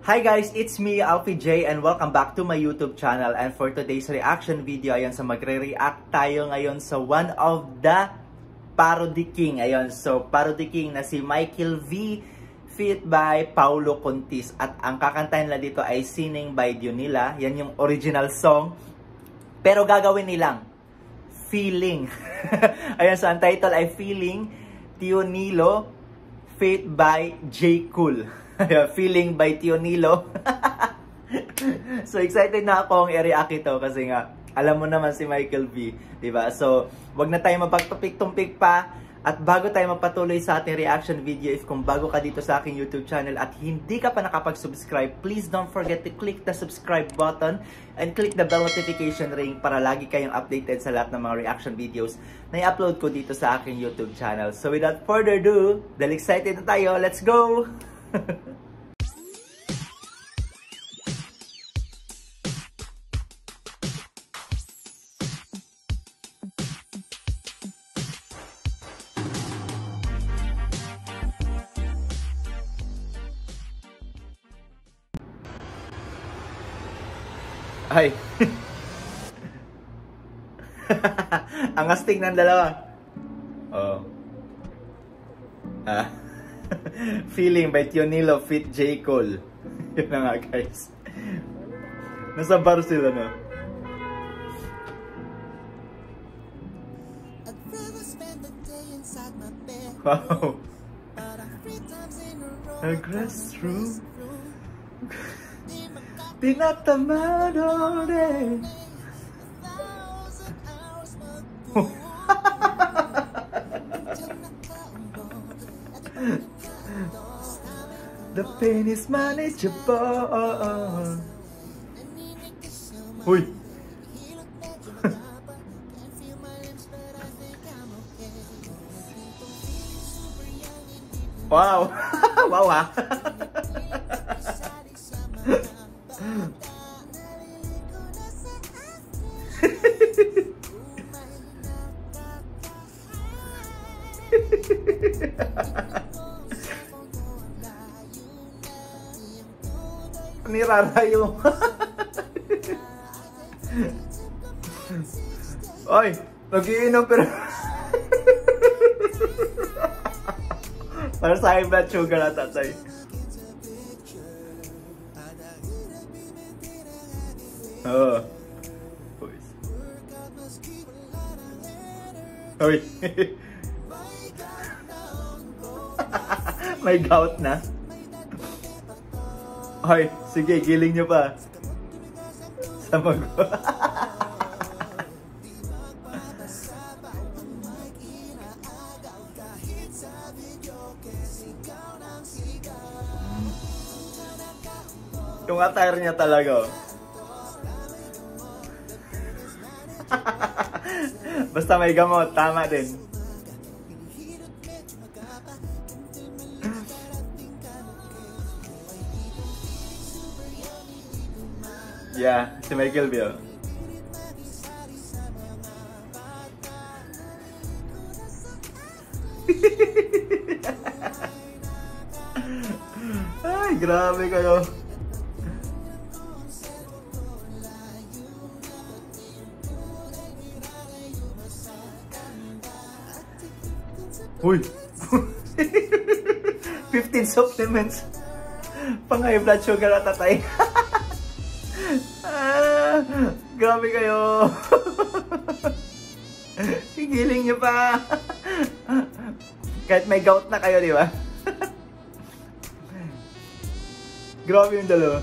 Hi guys, it's me, Alfie J, and welcome back to my YouTube channel. And for today's reaction video, ayan, so magre-react tayo ngayon sa one of the Parody King. Ayan, so Parody King na si Michael V, feat by Paulo Contis. At ang kakantahin nila dito ay Sining by Dionila. Yan yung original song. Pero gagawin nilang Feeling. Ayan, so ang title ay Feeling, Dionilo, feat by J. Cool. Feeling by Dionilo. So excited na akong i-react ito kasi nga alam mo naman si Michael V, di ba? So wag na tayo mapagtumpik-tumpik pa. At bago tayo magpatuloy sa ating reaction video, if kung bago ka dito sa aking YouTube channel at hindi ka pa nakapag-subscribe, please don't forget to click the subscribe button and click the bell notification ring para lagi kayong updated sa lahat ng mga reaction videos na i-upload ko dito sa aking YouTube channel. So without further ado, dahil excited na tayo, let's go! Ay. Ang astig ng dalawa. Oh. Feeling by Dionilo feat J. Cole. Yun na nga guys. Nasa bar sila, no? Wow. Aggress room. Tinatamado rin. The pain is manageable. Uy. Wow. Wow ha. Nirarayo. Ay, nagiinom pero para sa high blood sugar na tatay. Oh. Uy. May gout na. Ay, sige, giling nyo pa. Samag ko. Yung attire niya talaga. Basta may gamot, tama din. Yeah, si Michael V. Ay, grabe kayo. Uy! 15 supplements. Pang high blood sugar at tatay. Grabe kayo. Higiling nyo pa. Kahit may gout na kayo, di ba? Grabe yung dalawa.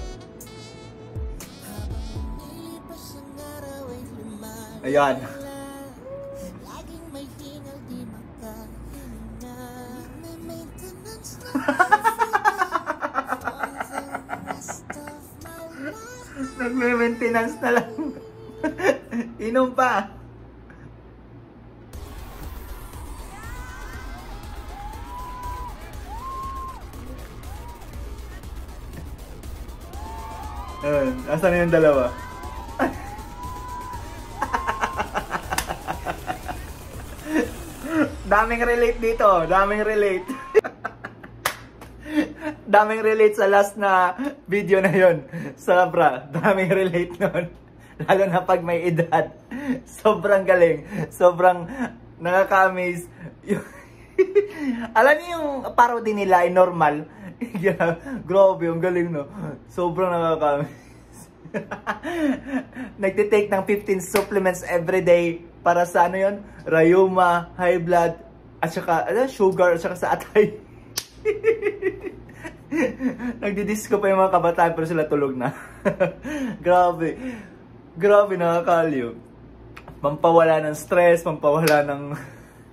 Ayan. Nagme-maintenance na lang. Inom pa. Asan na yung dalawa? Daming relate dito. Daming relate. Daming relate sa last na video na yon. Sobra, daming relate nun. Lalo na pag may edad. Sobrang galing. Sobrang nakaka-amaze. Alam niyo yung parody nila ay normal. Grabe, ang galing, no? Sobrang nakaka-amaze. Nagtitake ng 15 supplements everyday para sa ano yun? Rayuma, high blood, at saka sugar, at saka sa atay. Nagdidisco pa yung mga kabataan pero sila tulog na. Grabe. Grabe, nakakaliw. Pampawala ng stress, pampawala ng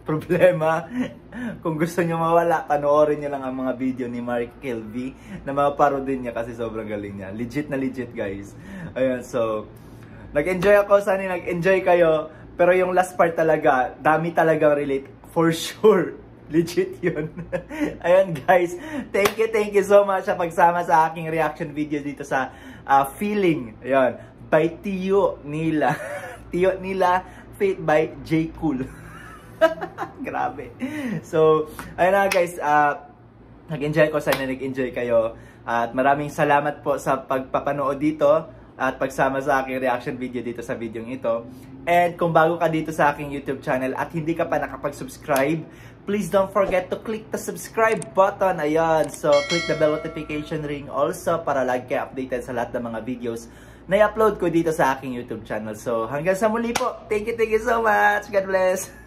problema. Kung gusto nyo mawala, panoorin nyo lang ang mga video ni Mark Kelvy na mga parody niya kasi sobrang galing niya. Legit na legit, guys. Ayun, so nag-enjoy ako. Sana nag-enjoy kayo. Pero yung last part talaga, dami talaga relate. For sure. Legit yun. Ayun, guys. Thank you so much sa pagsama sa aking reaction video dito sa Feeling. Ayun. By Tio Nila. Tio Nila, Faith by J. Cool. Grabe. So, ayun na guys, nag-enjoy ko, sana nag-enjoy kayo. At maraming salamat po sa pagpapanood dito at pagsama sa aking reaction video dito sa video ito. And kung bago ka dito sa aking YouTube channel at hindi ka pa nakapag-subscribe, please don't forget to click the subscribe button. Ayan. So, click the bell notification ring also para lagi kayo updated sa lahat ng mga videos na i-upload ko dito sa aking YouTube channel. So, hanggang sa muli po. Thank you so much. God bless.